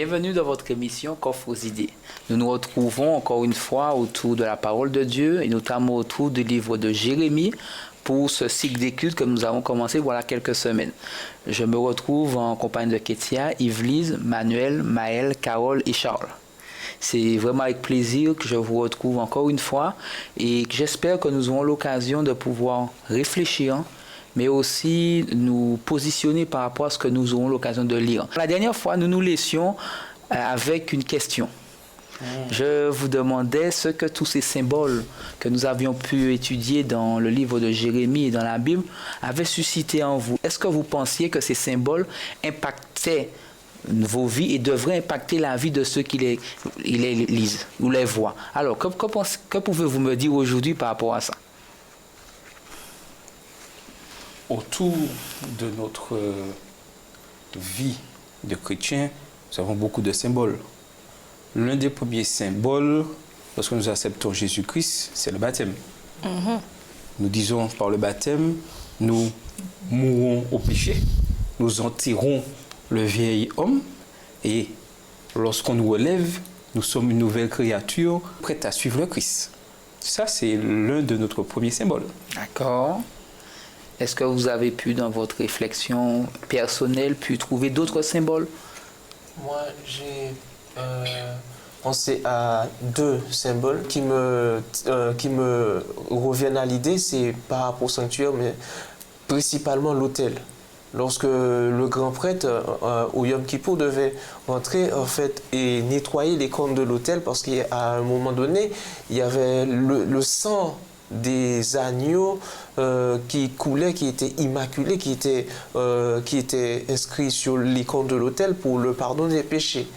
Bienvenue dans votre émission Coffre aux idées. Nous nous retrouvons encore une fois autour de la parole de Dieu et notamment autour du livre de Jérémie pour ce cycle d'études que nous avons commencé voilà quelques semaines. Je me retrouve en compagnie de Kétia, Yvelise, Manuel, Maël, Carole et Charles. C'est vraiment avec plaisir que je vous retrouve encore une fois et que j'espère que nous aurons l'occasion de pouvoir réfléchir, mais aussi nous positionner par rapport à ce que nous aurons l'occasion de lire. La dernière fois, nous nous laissions avec une question. Je vous demandais ce que tous ces symboles que nous avions pu étudier dans le livre de Jérémie et dans la Bible avaient suscité en vous. Est-ce que vous pensiez que ces symboles impactaient vos vies et devraient impacter la vie de ceux qui les lisent ou les voient? Alors, que pouvez-vous me dire aujourd'hui par rapport à ça? Autour de notre vie de chrétien, nous avons beaucoup de symboles. L'un des premiers symboles, lorsque nous acceptons Jésus-Christ, c'est le baptême. Nous disons par le baptême, nous mourons au péché, nous enterrons le vieil homme et lorsqu'on nous relève, nous sommes une nouvelle créature prête à suivre le Christ. Ça, c'est l'un de notre premiers symboles. D'accord. Est-ce que vous avez pu, dans votre réflexion personnelle, pu trouver d'autres symboles? Moi, j'ai pensé à deux symboles qui me reviennent à l'idée. C'est par rapport au sanctuaire, mais principalement l'autel. Lorsque le grand prêtre au Yom Kippour devait rentrer en fait, et nettoyer les cornes de l'autel, parce qu'à un moment donné, il y avait le sang des agneaux qui coulaient, qui étaient immaculés, qui étaient inscrits sur les cornes de l'autel pour le pardon des péchés.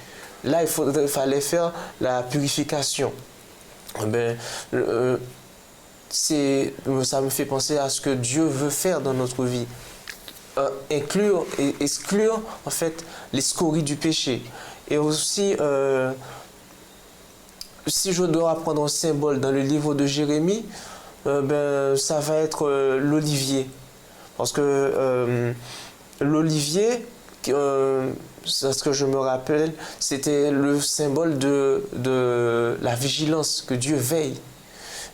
Là, il fallait faire la purification. Ça me fait penser à ce que Dieu veut faire dans notre vie. Inclure et exclure en fait les scories du péché. Et aussi, si je dois prendre un symbole dans le livre de Jérémie, ça va être l'olivier. Parce que l'olivier, c'est ce que je me rappelle, c'était le symbole de la vigilance, que Dieu veille.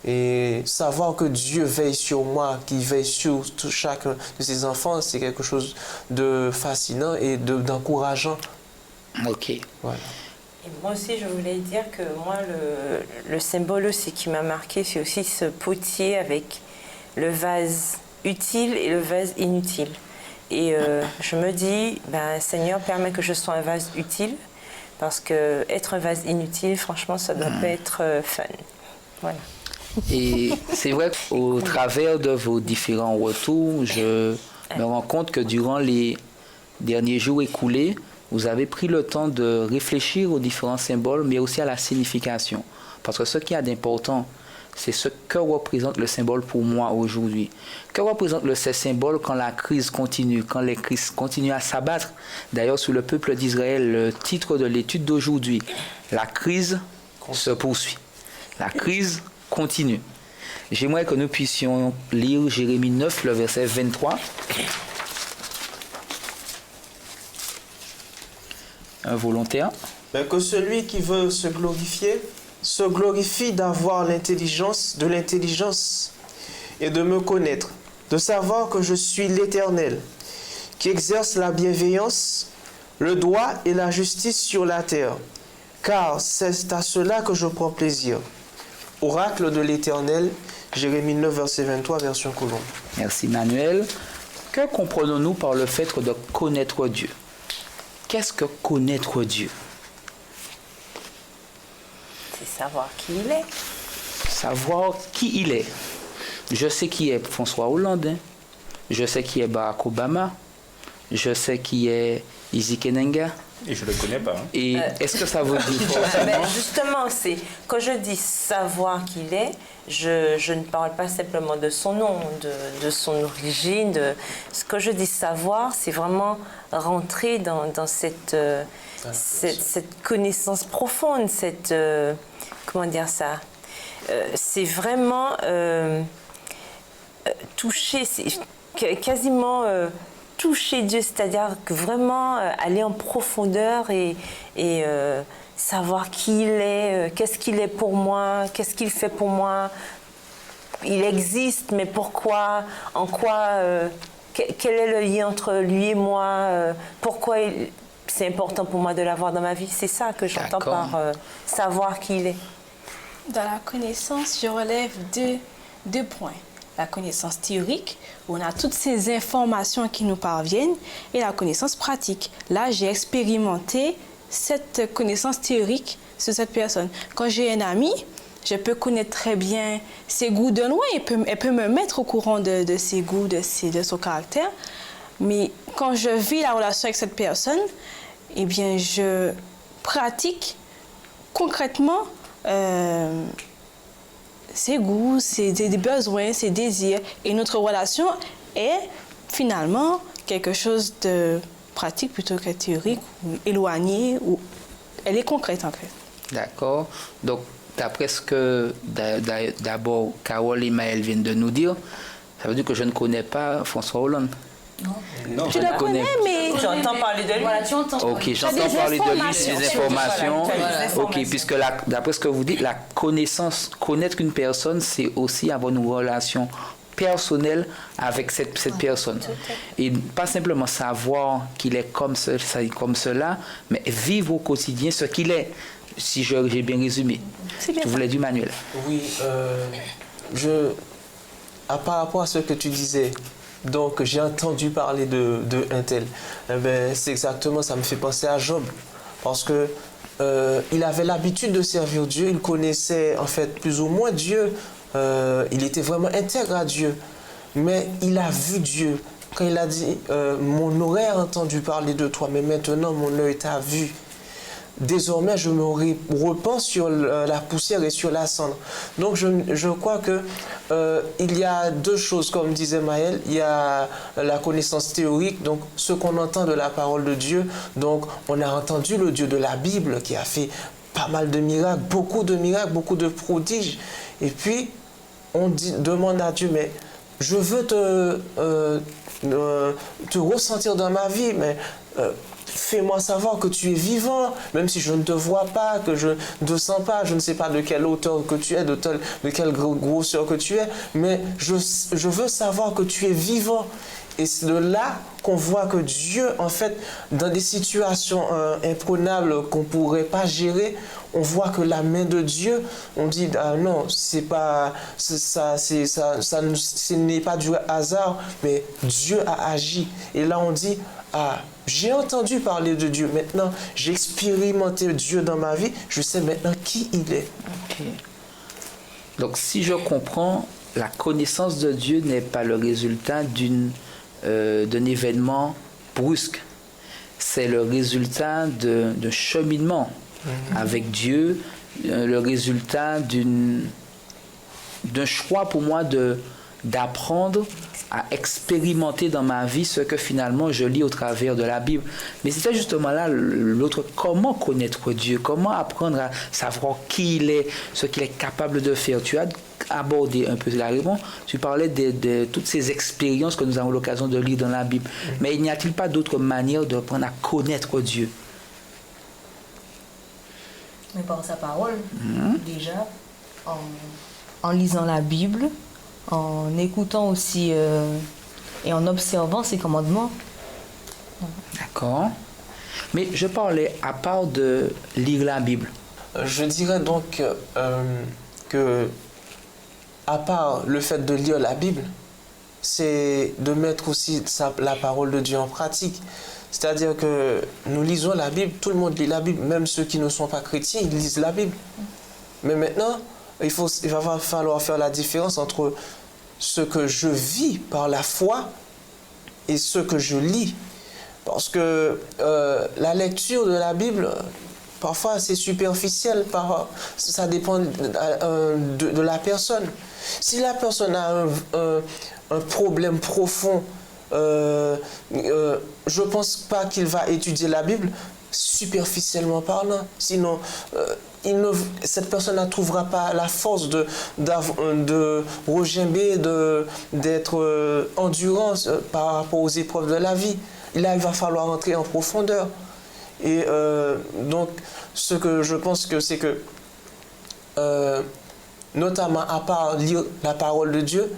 Et savoir que Dieu veille sur moi, qu'il veille sur chacun de ses enfants, c'est quelque chose de fascinant et d'encourageant. Ok. Voilà. Et moi aussi, je voulais dire que moi, le symbole aussi qui m'a marqué, c'est aussi ce potier avec le vase utile et le vase inutile. Et je me dis, Seigneur, permets que je sois un vase utile, parce que être un vase inutile, franchement, ça ne doit pas être fun. Voilà. Et c'est vrai qu'au travers de vos différents retours, je me rends compte que durant les derniers jours écoulés, vous avez pris le temps de réfléchir aux différents symboles, mais aussi à la signification. Parce que ce qui est d'important, c'est ce que représente le symbole pour moi aujourd'hui. Que représente ce symbole quand la crise continue, quand les crises continuent à s'abattre? D'ailleurs, sur le peuple d'Israël, le titre de l'étude d'aujourd'hui, la crise se poursuit. La crise continue. J'aimerais que nous puissions lire Jérémie 9, le verset 23. Un volontaire. Que celui qui veut se glorifie d'avoir l'intelligence, de l'intelligence et de me connaître, de savoir que je suis l'Éternel, qui exerce la bienveillance, le droit et la justice sur la terre, car c'est à cela que je prends plaisir. Oracle de l'Éternel, Jérémie 9, verset 23, version Colombe. Merci Manuel. Que comprenons-nous par le fait de connaître Dieu? Qu'est-ce que connaître Dieu? C'est savoir qui il est. Savoir qui il est. Je sais qui est François Hollande. Je sais qui est Barack Obama. Je sais qui est Izzy Kenenga. Et je ne le connais pas. Et est-ce que ça veut dire forcément... Justement, c'est quand je dis savoir qui il est, je ne parle pas simplement de son nom, de son origine. Ce que je dis savoir, c'est vraiment rentrer dans cette connaissance profonde, comment dire ça, c'est vraiment toucher, c'est quasiment toucher Dieu, c'est-à-dire que vraiment aller en profondeur et savoir qui il est, qu'est-ce qu'il est pour moi, qu'est-ce qu'il fait pour moi. Il existe, mais pourquoi, en quoi, quel est le lien entre lui et moi, pourquoi c'est important pour moi de l'avoir dans ma vie. C'est ça que j'entends par savoir qui il est. Dans la connaissance, je relève deux points. La connaissance théorique, où on a toutes ces informations qui nous parviennent, et la connaissance pratique. Là, j'ai expérimenté cette connaissance théorique sur cette personne. Quand j'ai un ami, je peux connaître très bien ses goûts de loin, elle peut me mettre au courant de ses goûts, de son caractère. Mais quand je vis la relation avec cette personne, eh bien, je pratique concrètement ses goûts, ses besoins, ses désirs. Et notre relation est finalement quelque chose de pratique plutôt que théorique, ou éloigné, ou elle est concrète en fait. D'accord. Donc, d'après ce que d'abord Carole et Maëlle viennent de nous dire, ça veut dire que je ne connais pas François Hollande. Non. Tu le connais, mais... J'entends parler de lui. Voilà, tu entends. Ok, j'entends parler de lui, ces informations. Ok, puisque d'après ce que vous dites, la connaissance, connaître une personne, c'est aussi avoir une relation personnelle avec cette personne. Et pas simplement savoir qu'il est comme cela, mais vivre au quotidien ce qu'il est. Si j'ai bien résumé. Tu voulais du Manuel. Oui, par rapport à ce que tu disais, donc j'ai entendu parler de un tel. Eh ben, c'est exactement, ça me fait penser à Job. Parce que il avait l'habitude de servir Dieu, il connaissait en fait plus ou moins Dieu. Il était vraiment intègre à Dieu. Mais il a vu Dieu. Quand il a dit, mon oreille a entendu parler de toi, mais maintenant mon œil t'a vu. Désormais, je me repens sur la poussière et sur la cendre. Donc, je crois que il y a deux choses, comme disait Maëlle. Il y a la connaissance théorique, donc ce qu'on entend de la parole de Dieu. Donc, on a entendu le Dieu de la Bible qui a fait pas mal de miracles, beaucoup de prodiges. Et puis, on demande à Dieu, mais je veux te ressentir dans ma vie, mais... fais-moi savoir que tu es vivant, même si je ne te vois pas, que je ne te sens pas, je ne sais pas de quelle hauteur que tu es, de quelle grosseur que tu es, mais je veux savoir que tu es vivant. Et c'est de là qu'on voit que Dieu, en fait, dans des situations imprenables qu'on ne pourrait pas gérer, on voit que la main de Dieu, on dit, ah non, c'est pas, ce n'est pas du hasard, mais Dieu a agi. Et là, on dit, ah, j'ai entendu parler de Dieu. Maintenant, j'ai expérimenté Dieu dans ma vie. Je sais maintenant qui il est. Okay. Donc, si je comprends, la connaissance de Dieu n'est pas le résultat d'un événement brusque. C'est le résultat d'un cheminement avec Dieu, le résultat d'un choix pour moi d'apprendre à expérimenter dans ma vie ce que finalement je lis au travers de la Bible. Mais c'était justement là l'autre, comment connaître Dieu, comment apprendre à savoir qui il est, ce qu'il est capable de faire. Tu as abordé un peu la réponse, tu parlais de toutes ces expériences que nous avons l'occasion de lire dans la Bible. Mais il n'y a-t-il pas d'autre manière d'apprendre à connaître Dieu? Mais par sa parole, déjà, en lisant la Bible, en écoutant aussi et en observant ses commandements. D'accord. Mais je parlais à part de lire la Bible. Je dirais donc que, à part le fait de lire la Bible, c'est de mettre aussi la parole de Dieu en pratique. C'est-à-dire que nous lisons la Bible, tout le monde lit la Bible, même ceux qui ne sont pas chrétiens, ils lisent la Bible. Mais maintenant, il va falloir faire la différence entre ce que je vis par la foi et ce que je lis. Parce que la lecture de la Bible, parfois c'est superficiel, ça dépend de la personne. Si la personne a un problème profond, je ne pense pas qu'il va étudier la Bible superficiellement parlant. Sinon, cette personne ne trouvera pas la force de regimber, d'être endurant par rapport aux épreuves de la vie. Là, il va falloir entrer en profondeur. Et donc, ce que je pense que c'est que, notamment à part lire la parole de Dieu,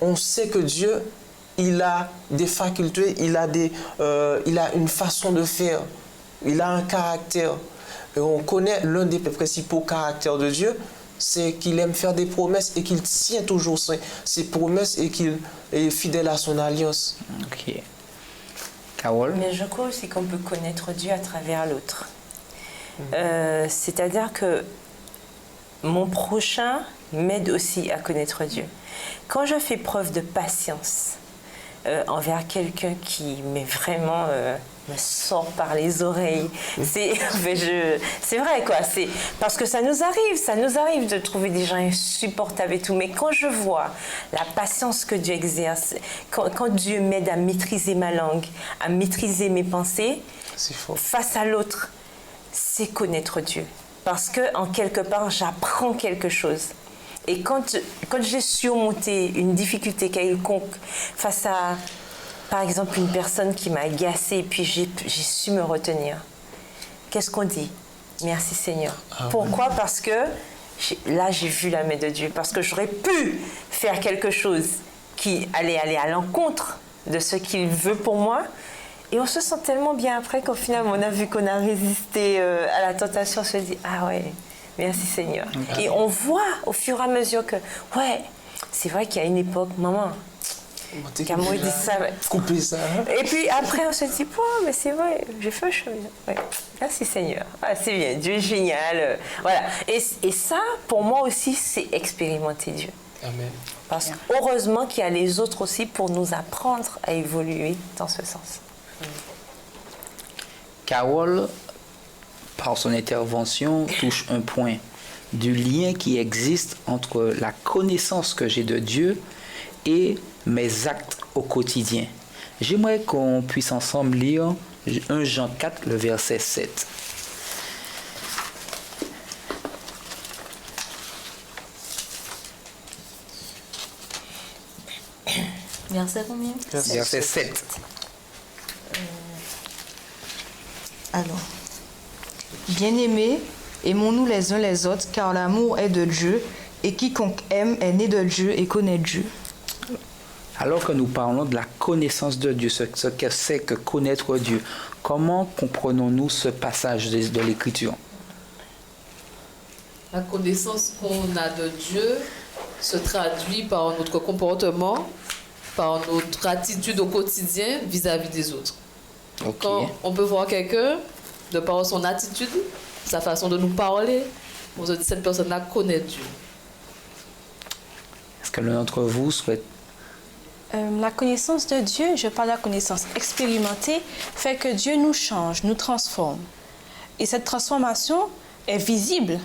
on sait que Dieu, il a des facultés, il a une façon de faire, il a un caractère. Et on connaît l'un des principaux caractères de Dieu, c'est qu'il aime faire des promesses et qu'il tient toujours ses promesses et qu'il est fidèle à son alliance. Ok. Carole? Mais je crois aussi qu'on peut connaître Dieu à travers l'autre. C'est-à-dire que mon prochain m'aide aussi à connaître Dieu. Quand je fais preuve de patience envers quelqu'un qui vraiment me sort par les oreilles, c'est vrai quoi. C'est parce que ça nous arrive de trouver des gens insupportables et tout. Mais quand je vois la patience que Dieu exerce, quand Dieu m'aide à maîtriser ma langue, à maîtriser mes pensées, face à l'autre, c'est connaître Dieu. Parce que en quelque part, j'apprends quelque chose. Et quand j'ai surmonté une difficulté quelconque face à, par exemple, une personne qui m'a agacée, et puis j'ai su me retenir, qu'est-ce qu'on dit? Merci Seigneur. Pourquoi? Parce que là, j'ai vu la main de Dieu. Parce que j'aurais pu faire quelque chose qui allait aller à l'encontre de ce qu'il veut pour moi. Et on se sent tellement bien après qu'au final, on a vu qu'on a résisté à la tentation. On se dit, ah ouais, merci Seigneur. Et on voit au fur et à mesure que, ouais, c'est vrai qu'il y a une époque, maman, quand moi dit ça, couper ça. Et puis après, on se dit, mais c'est vrai, j'ai fait chose. Ouais. Merci Seigneur. Ah, c'est bien, Dieu est génial. Voilà. Et ça, pour moi aussi, c'est expérimenter Dieu. Amen. Parce que heureusement qu'il y a les autres aussi pour nous apprendre à évoluer dans ce sens. Carole, par son intervention, touche un point du lien qui existe entre la connaissance que j'ai de Dieu et mes actes au quotidien. J'aimerais qu'on puisse ensemble lire 1 Jean 4, le verset 7. Verset combien? Verset 7. Alors, bien-aimés, aimons-nous les uns les autres, car l'amour est de Dieu, et quiconque aime est né de Dieu et connaît Dieu. Alors que nous parlons de la connaissance de Dieu, ce que c'est que connaître Dieu, comment comprenons-nous ce passage de l'Écriture? La connaissance qu'on a de Dieu se traduit par notre comportement, par notre attitude au quotidien vis-à-vis des autres. Okay. Quand on peut voir quelqu'un, de par son attitude, sa façon de nous parler, on se dit cette personne-là connaît Dieu. Est-ce que l'un d'entre vous souhaite? La connaissance de Dieu, je parle de la connaissance expérimentée, fait que Dieu nous change, nous transforme. Et cette transformation est visible.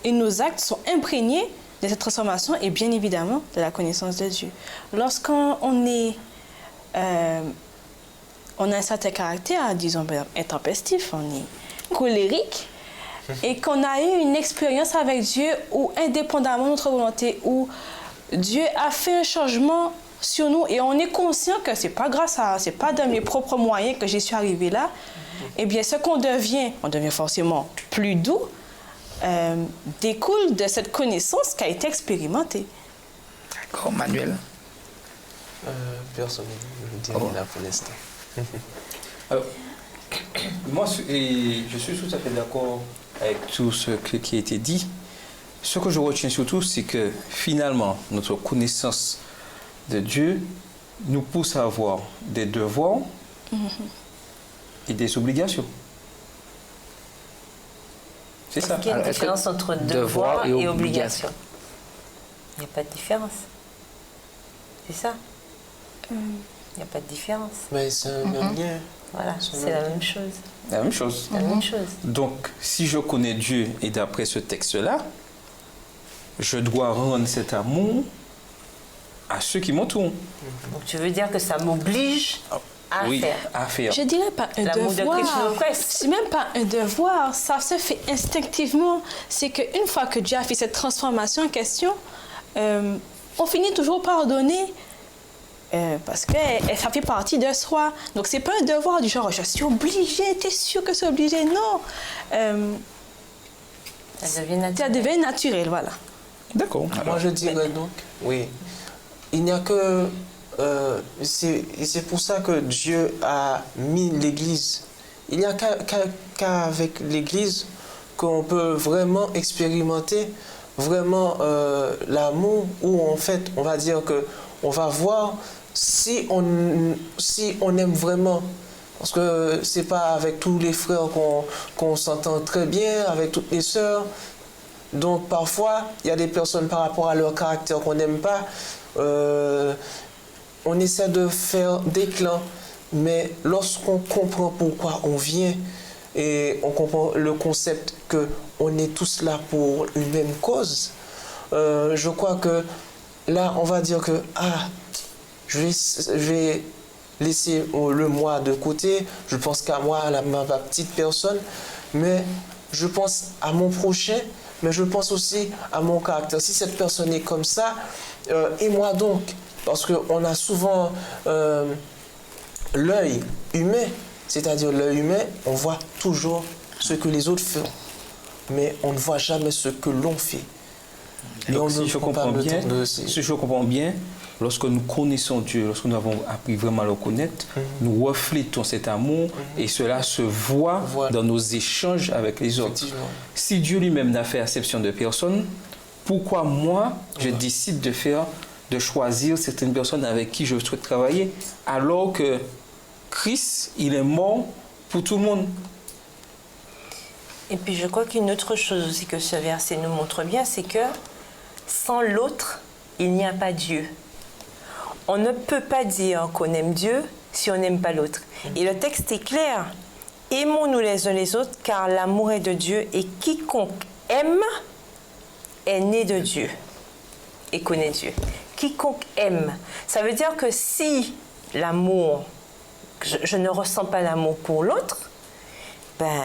Et nos actes sont imprégnés de cette transformation et bien évidemment de la connaissance de Dieu. Lorsqu'on on a un certain caractère, disons, intempestif, on est colérique, et qu'on a eu une expérience avec Dieu où, indépendamment de notre volonté, où Dieu a fait un changement sur nous et on est conscient que c'est pas c'est pas de mes propres moyens que j'y suis arrivé là, eh bien, ce qu'on devient, on devient forcément plus doux, découle de cette connaissance qui a été expérimentée. D'accord, Manuel? Personne ne me dit là pour l'instant. Alors, moi, je suis tout à fait d'accord avec tout ce qui a été dit. Ce que je retiens surtout, c'est que finalement, notre connaissance de Dieu nous pousse à avoir des devoirs et des obligations. C'est ça. Est-ce qu'il y a une différence entre devoir et obligation? Il n'y a pas de différence. C'est ça. Il n'y a pas de différence. Mais c'est un même lien. Voilà, c'est la même chose. La même chose. La même chose. Donc, si je connais Dieu et d'après ce texte-là, je dois rendre cet amour à ceux qui m'entourent. Donc tu veux dire que ça m'oblige à Oui, faire. à faire. Je dirais pas un L'amour de devoir. Christ nous presse. C'est même pas un devoir. Ça se fait instinctivement. C'est qu'une fois que Dieu a fait cette transformation en question, on finit toujours par donner parce que ça fait partie de soi. Donc, c'est pas un devoir du genre, je suis obligée, t'es sûr que c'est obligé? Non. Ça devient naturel. Ça devient naturel, voilà. D'accord. Moi, je dirais donc, oui, il n'y a que... c'est pour ça que Dieu a mis l'Église. Il n'y a qu'avec l'Église qu'on peut vraiment expérimenter vraiment l'amour, où en fait, on va dire que on va voir si on aime vraiment. Parce que c'est pas avec tous les frères qu'on s'entend très bien, avec toutes les sœurs. Donc parfois, il y a des personnes par rapport à leur caractère qu'on n'aime pas. On essaie de faire des clans, mais lorsqu'on comprend pourquoi on vient et on comprend le concept qu'on est tous là pour une même cause, je crois que là, on va dire que je vais laisser le moi de côté, je pense qu'à moi, à ma petite personne, mais je pense à mon prochain, mais je pense aussi à mon caractère. Si cette personne est comme ça, et moi donc, parce qu'on a souvent l'œil humain, c'est-à-dire l'œil humain, on voit toujours ce que les autres font, mais on ne voit jamais ce que l'on fait. Donc, si je comprends bien, lorsque nous connaissons Dieu, lorsque nous avons appris vraiment à le connaître, nous reflétons cet amour et cela se voit dans nos échanges avec les autres. Si Dieu lui-même n'a fait acception de personne, pourquoi moi, je décide de choisir certaines personnes avec qui je souhaite travailler, alors que Christ, il est mort pour tout le monde? Et puis je crois qu'une autre chose aussi que ce verset nous montre bien, c'est que sans l'autre, il n'y a pas Dieu. On ne peut pas dire qu'on aime Dieu si on n'aime pas l'autre. Et le texte est clair. Aimons-nous les uns les autres, car l'amour est de Dieu, et quiconque aime est né de Dieu et connaît Dieu. Quiconque aime. Ça veut dire que si l'amour, je ne ressens pas l'amour pour l'autre, ben,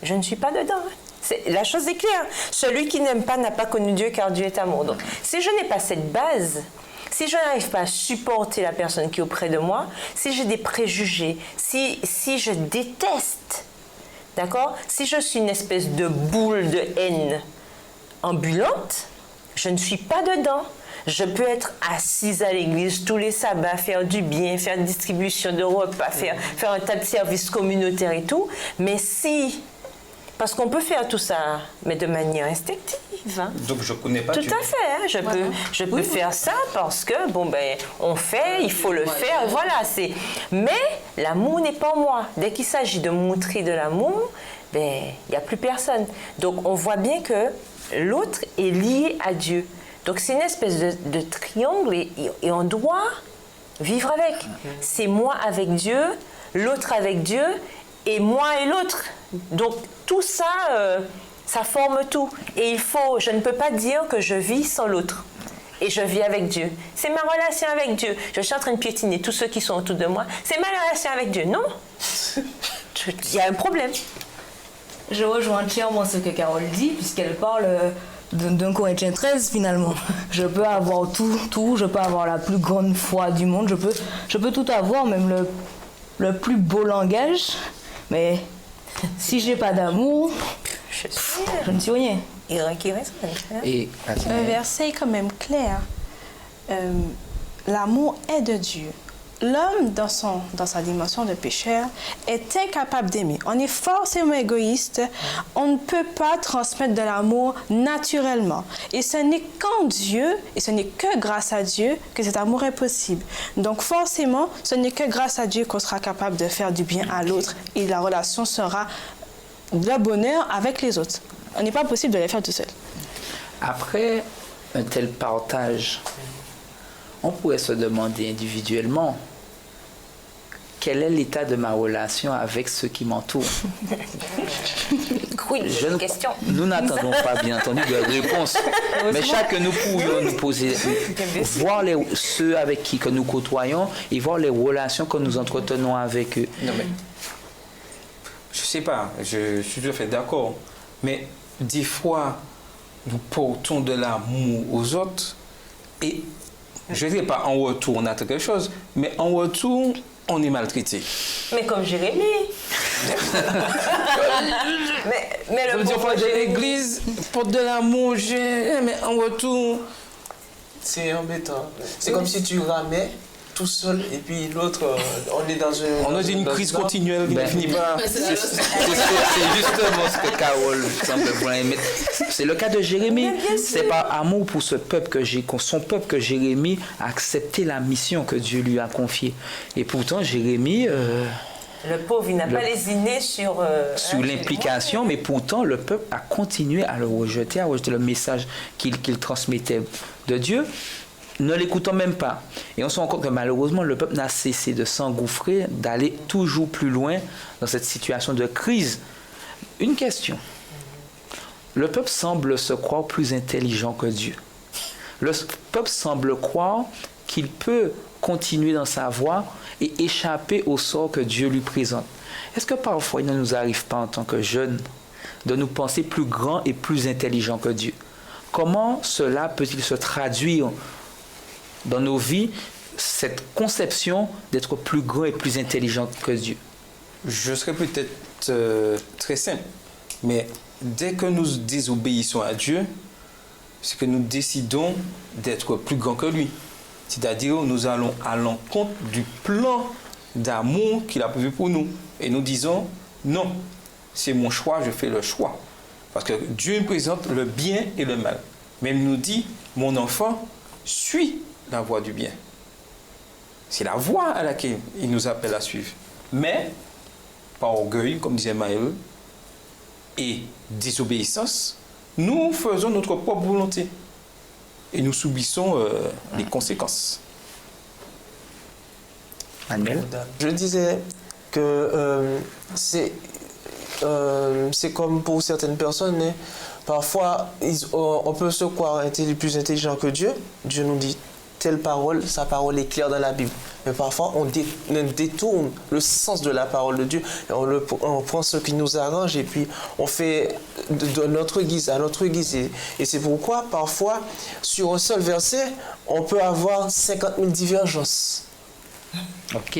je ne suis pas dedans. La chose est claire. Celui qui n'aime pas n'a pas connu Dieu, car Dieu est amour. Donc, si je n'ai pas cette base, si je n'arrive pas à supporter la personne qui est auprès de moi, si j'ai des préjugés, si je déteste, d'accord? Si je suis une espèce de boule de haine ambulante, je ne suis pas dedans. Je peux être assise à l'église tous les sabbats, faire du bien, faire une distribution de repas, faire un tas de services communautaires et tout, mais si... Parce qu'on peut faire tout ça, mais de manière instinctive. Hein. Donc je ne connais pas tout Dieu. À fait. Hein. Je peux faire ça parce que, on fait, il faut le faire. Voilà, Mais l'amour n'est pas en moi. Dès qu'il s'agit de montrer de l'amour, il n'y a plus personne. Donc on voit bien que l'autre est lié à Dieu. Donc c'est une espèce de triangle et on doit vivre avec. C'est moi avec Dieu, l'autre avec Dieu, et moi et l'autre. Donc tout ça, ça forme tout. Et je ne peux pas dire que je vis sans l'autre. Et je vis avec Dieu. C'est ma relation avec Dieu. Je suis en train de piétiner tous ceux qui sont autour de moi. C'est ma relation avec Dieu. Non. Il y a un problème. Je rejoins entièrement ce que Carole dit, puisqu'elle parle d'un Corinthiens 13 finalement. Je peux avoir tout, je peux avoir la plus grande foi du monde, je peux tout avoir, même le plus beau langage, mais si j'ai pas d'amour, je ne suis rien. Et un verset quand même clair. L'amour est de Dieu. L'homme, dans sa dimension de pécheur, est incapable d'aimer. On est forcément égoïste. On ne peut pas transmettre de l'amour naturellement. Et ce n'est qu'en Dieu, et ce n'est que grâce à Dieu, que cet amour est possible. Donc forcément, ce n'est que grâce à Dieu qu'on sera capable de faire du bien à l'autre. Et la relation sera de bonheur avec les autres. On n'est pas possible de les faire tout seul. Après un tel partage, on pourrait se demander individuellement, quel est l'état de ma relation avec ceux qui m'entourent? Oui, question. Nous n'attendons pas, bien entendu, de réponse. Mais chacun nous pourrions nous poser, voir ceux avec qui que nous côtoyons et voir les relations que nous entretenons avec eux. Non, mais je sais pas, je suis tout à fait d'accord. Mais des fois, nous portons de l'amour aux autres et je ne dirais pas en retour on a quelque chose, mais en retour on est maltraité. Mais comme Jérémie. mais Je le veux dire, pauvre de l'église, porte de l'amour, mais en retour. C'est embêtant. C'est comme si tu ramais tout seul et puis l'autre, on est dans une crise continuelle qui ne finit pas. C'est justement ce que Carole semble vouloir émettre. C'est le cas de Jérémie. C'est par amour pour ce peuple son peuple que Jérémie a accepté la mission que Dieu lui a confiée. Et pourtant, Jérémie... le pauvre, il n'a pas lésiné sur l'implication, mais pourtant, le peuple a continué à le rejeter, à rejeter le message qu'il transmettait de Dieu. Ne l'écoutant même pas. Et on se rend compte que malheureusement, le peuple n'a cessé de s'engouffrer, d'aller toujours plus loin dans cette situation de crise. Une question. Le peuple semble se croire plus intelligent que Dieu. Le peuple semble croire qu'il peut continuer dans sa voie et échapper au sort que Dieu lui présente. Est-ce que parfois il ne nous arrive pas en tant que jeunes de nous penser plus grands et plus intelligents que Dieu? Comment cela peut-il se traduire dans nos vies, cette conception d'être plus grand et plus intelligent que Dieu? Je serais peut-être très simple, mais dès que nous désobéissons à Dieu, c'est que nous décidons d'être plus grand que lui. C'est-à-dire, nous allons à l'encontre du plan d'amour qu'il a prévu pour nous. Et nous disons, non, c'est mon choix, je fais le choix. Parce que Dieu me présente le bien et le mal. Mais il nous dit, mon enfant, suis la voie du bien. C'est la voie à laquelle il nous appelle à suivre. Mais, par orgueil, comme disait Maël, et désobéissance, nous faisons notre propre volonté. Et nous subissons les conséquences. Manuel? Je disais que c'est comme pour certaines personnes, hein, parfois on peut se croire plus intelligent que Dieu. Dieu nous dit telle parole, sa parole est claire dans la Bible. Mais parfois on détourne le sens de la parole de Dieu. Et on prend ce qui nous arrange et puis on fait de notre guise, à notre guise. Et c'est pourquoi parfois sur un seul verset, on peut avoir 50 000 divergences. Ok.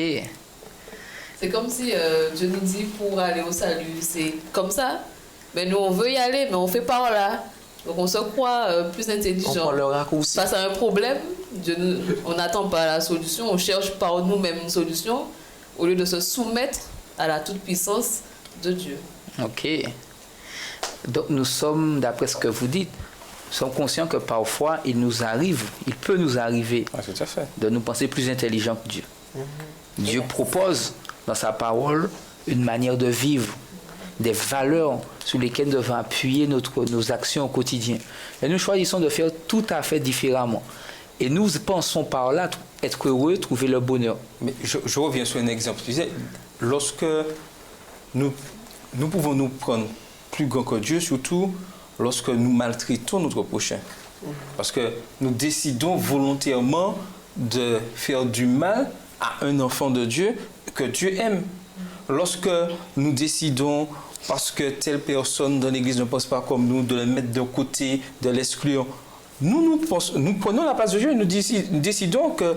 C'est comme si Dieu nous dit pour aller au salut, c'est comme ça. Mais nous, on veut y aller, mais on fait par là. Donc on se croit plus intelligent. On prend le raccourci. Face à un problème, on n'attend pas la solution, on cherche par nous-mêmes une solution au lieu de se soumettre à la toute-puissance de Dieu. Ok. Donc nous sommes, d'après ce que vous dites, nous sommes conscients que parfois il peut nous arriver Tout à fait. de nous penser plus intelligents que Dieu. Dieu propose dans sa parole une manière de vivre, des valeurs sur lesquelles nous devons appuyer nos actions au quotidien. Et nous choisissons de faire tout à fait différemment. Et nous pensons par là être heureux, trouver le bonheur. Mais je reviens sur un exemple. Tu disais, lorsque nous pouvons nous prendre plus grand que Dieu, surtout lorsque nous maltraitons notre prochain. Parce que nous décidons volontairement de faire du mal à un enfant de Dieu que Dieu aime. Lorsque nous décidons, parce que telle personne dans l'église ne pense pas comme nous, de le mettre de côté, de l'exclure, nous prenons la place de Dieu et nous décidons que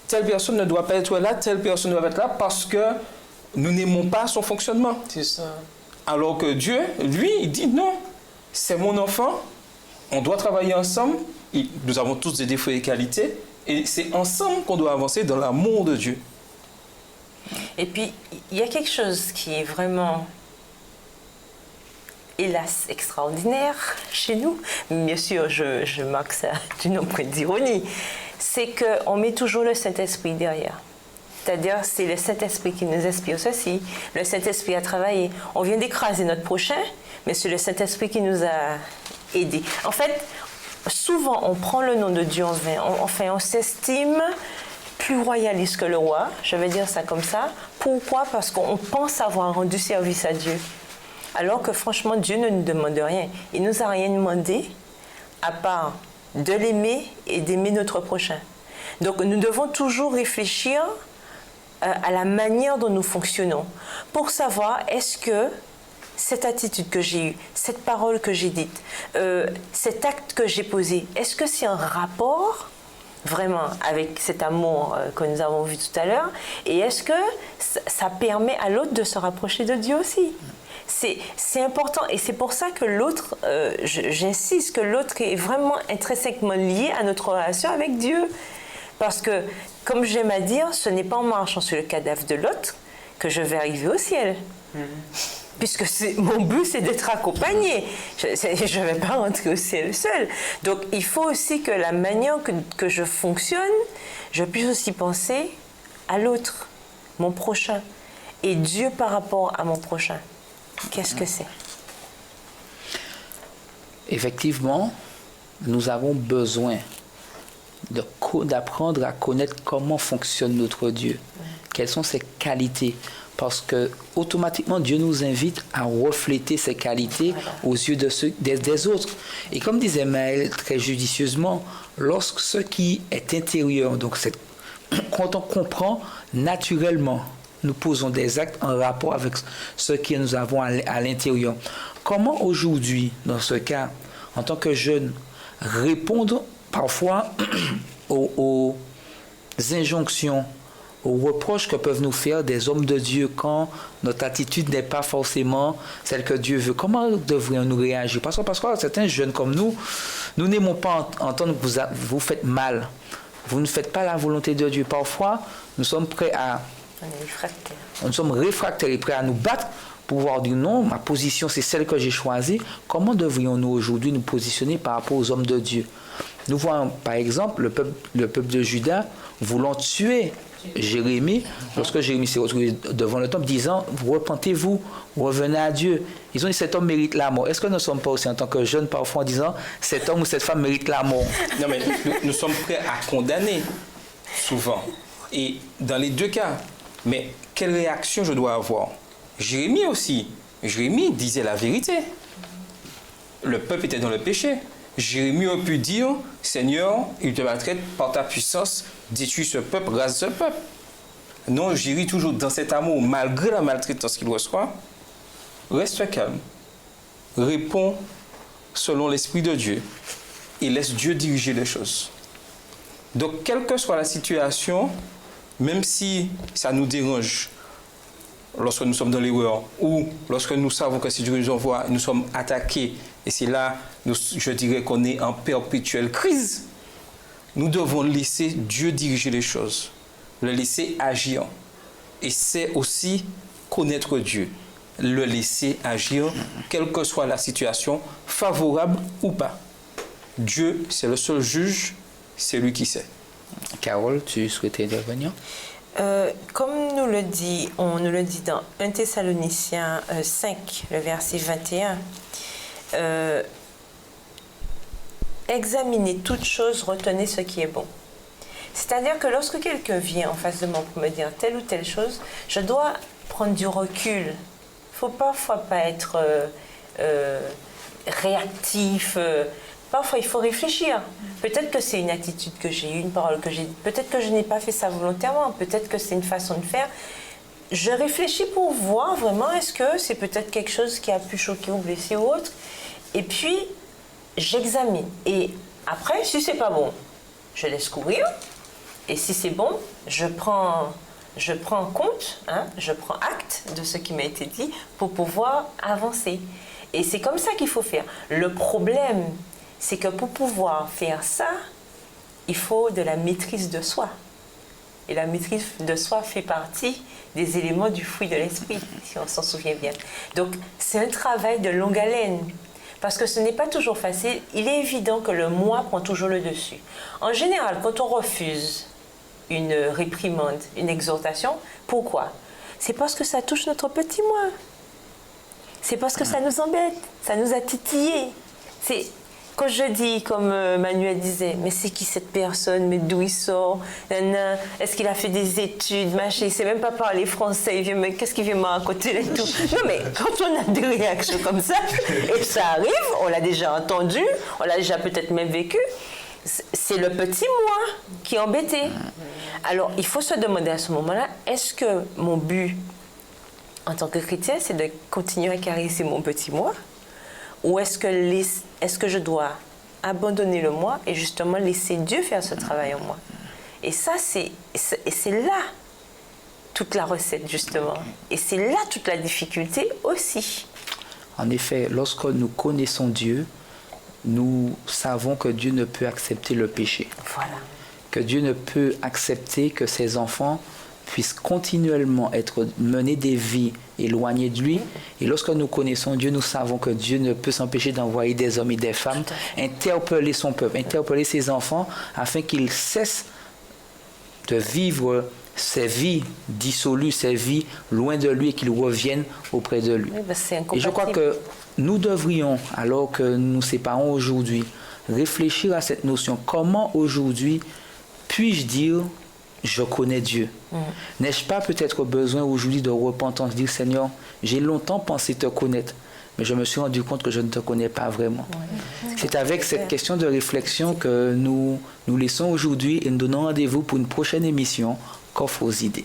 telle personne ne doit pas être là, telle personne ne doit pas être là parce que nous n'aimons pas son fonctionnement. C'est ça. Alors que Dieu, lui, il dit non, c'est mon enfant, on doit travailler ensemble, nous avons tous des défauts et des qualités, et c'est ensemble qu'on doit avancer dans l'amour de Dieu. Et puis, il y a quelque chose qui est vraiment, hélas, extraordinaire chez nous. Bien sûr, je marque ça d'une empreinte d'ironie. C'est qu'on met toujours le Saint-Esprit derrière. C'est-à-dire, c'est le Saint-Esprit qui nous inspire ceci. Le Saint-Esprit a travaillé. On vient d'écraser notre prochain, mais c'est le Saint-Esprit qui nous a aidés. En fait, souvent, on prend le nom de Dieu en vain. On s'estime plus royaliste que le roi, je vais dire ça comme ça, Pourquoi? Parce qu'on pense avoir rendu service à Dieu. Alors que franchement, Dieu ne nous demande rien. Il ne nous a rien demandé à part de l'aimer et d'aimer notre prochain. Donc nous devons toujours réfléchir à la manière dont nous fonctionnons pour savoir est-ce que cette attitude que j'ai eue, cette parole que j'ai dite, cet acte que j'ai posé, est-ce que c'est un rapport vraiment avec cet amour que nous avons vu tout à l'heure, et est-ce que ça permet à l'autre de se rapprocher de Dieu aussi? C'est important, et c'est pour ça que l'autre, j'insiste, que l'autre est vraiment intrinsèquement lié à notre relation avec Dieu. Parce que, comme j'aime à dire, ce n'est pas en marchant sur le cadavre de l'autre que je vais arriver au ciel. Puisque mon but, c'est d'être accompagné. Je ne vais pas rentrer au ciel seul. Donc, il faut aussi que la manière que je fonctionne, je puisse aussi penser à l'autre, mon prochain. Et Dieu par rapport à mon prochain. Qu'est-ce que c'est? Effectivement, nous avons besoin d'apprendre à connaître comment fonctionne notre Dieu. Quelles sont ses qualités? Parce que automatiquement, Dieu nous invite à refléter ses qualités aux yeux des autres. Et comme disait Maëlle très judicieusement, lorsque ce qui est intérieur, donc quand on comprend naturellement, nous posons des actes en rapport avec ce que nous avons à l'intérieur. Comment aujourd'hui, dans ce cas, en tant que jeune, répondre parfois aux injonctions, aux reproches que peuvent nous faire des hommes de Dieu quand notre attitude n'est pas forcément celle que Dieu veut? Comment devrions-nous réagir? Parce que certains jeunes comme nous n'aimons pas entendre que vous faites mal. Vous ne faites pas la volonté de Dieu. Parfois, nous sommes prêts à... Nous sommes réfractaires et prêts à nous battre pour pouvoir dire non, ma position c'est celle que j'ai choisie. Comment devrions-nous aujourd'hui nous positionner par rapport aux hommes de Dieu? Nous voyons par exemple le peuple de Juda voulant tuer Jérémie, lorsque Jérémie s'est retrouvé devant le temple disant repentez-vous, revenez à Dieu. Ils ont dit cet homme mérite la mort. Est-ce que nous ne sommes pas aussi en tant que jeunes parfois en disant cet homme ou cette femme mérite la mort? Non, mais nous sommes prêts à condamner souvent, et dans les deux cas. Mais quelle réaction je dois avoir? Jérémie aussi. Jérémie disait la vérité. Le peuple était dans le péché. Jérémie a pu dire, Seigneur, il te maltraite par ta puissance, détruis ce peuple, rase ce peuple. Non, Jérémie, toujours dans cet amour, malgré la maltraitance qu'il reçoit, reste calme. Réponds selon l'Esprit de Dieu et laisse Dieu diriger les choses. Donc, quelle que soit la situation, même si ça nous dérange, lorsque nous sommes dans l'erreur ou lorsque nous savons que si Dieu nous envoie, nous sommes attaqués, et c'est là, je dirais qu'on est en perpétuelle crise, nous devons laisser Dieu diriger les choses, le laisser agir. Et c'est aussi connaître Dieu, le laisser agir, quelle que soit la situation, favorable ou pas. Dieu, c'est le seul juge, c'est lui qui sait. Carole, tu souhaitais intervenir? Comme on nous le dit dans 1 Thessaloniciens 5, le verset 21, examinez toutes choses, retenez ce qui est bon. C'est-à-dire que lorsque quelqu'un vient en face de moi pour me dire telle ou telle chose, je dois prendre du recul. Il ne faut parfois pas être réactif. Parfois, il faut réfléchir. Peut-être que c'est une attitude que j'ai eue, une parole que j'ai dite. Peut-être que je n'ai pas fait ça volontairement. Peut-être que c'est une façon de faire. Je réfléchis pour voir vraiment, est-ce que c'est peut-être quelque chose qui a pu choquer ou blesser ou autre. Et puis, j'examine. Et après, si c'est pas bon, je laisse courir. Et si c'est bon, je prends en compte, je prends acte de ce qui m'a été dit pour pouvoir avancer. Et c'est comme ça qu'il faut faire. Le problème, c'est que pour pouvoir faire ça, il faut de la maîtrise de soi. Et la maîtrise de soi fait partie des éléments du fruit de l'esprit, si on s'en souvient bien. Donc, c'est un travail de longue haleine. Parce que ce n'est pas toujours facile. Il est évident que le moi prend toujours le dessus. En général, quand on refuse une réprimande, une exhortation, pourquoi? C'est parce que ça touche notre petit moi. C'est parce que ça nous embête, ça nous a titillé. quand je dis, comme Manuel disait, mais c'est qui cette personne, mais d'où il sort, est-ce qu'il a fait des études, machin, il sait même pas parler français, il vient, mais qu'est-ce qu'il vient me raconter et tout. Non mais quand on a des réactions comme ça, et ça arrive, on l'a déjà entendu, on l'a déjà peut-être même vécu, c'est le petit moi qui est embêté. Alors il faut se demander à ce moment-là, est-ce que mon but en tant que chrétien, c'est de continuer à caresser mon petit moi, ou est-ce que je dois abandonner le moi et justement laisser Dieu faire ce travail en moi? Et ça, c'est là toute la recette, justement. Et c'est là toute la difficulté aussi. En effet, lorsque nous connaissons Dieu, nous savons que Dieu ne peut accepter le péché. Voilà. Que Dieu ne peut accepter que ses enfants puissent continuellement être menés des vies éloignées de lui. Et lorsque nous connaissons Dieu, nous savons que Dieu ne peut s'empêcher d'envoyer des hommes et des femmes interpeller son peuple, interpeller ses enfants, afin qu'ils cessent de vivre ces vies dissolues, ces vies loin de lui, et qu'ils reviennent auprès de lui. Oui, ben c'est et je crois que nous devrions, alors que nous nous séparons aujourd'hui, réfléchir à cette notion. Comment aujourd'hui puis-je dire je connais Dieu? N'ai-je pas peut-être besoin aujourd'hui de repentance, dire Seigneur, j'ai longtemps pensé te connaître, mais je me suis rendu compte que je ne te connais pas vraiment. C'est avec cette question de réflexion que nous laissons aujourd'hui et nous donnons rendez-vous pour une prochaine émission, Coffre aux idées.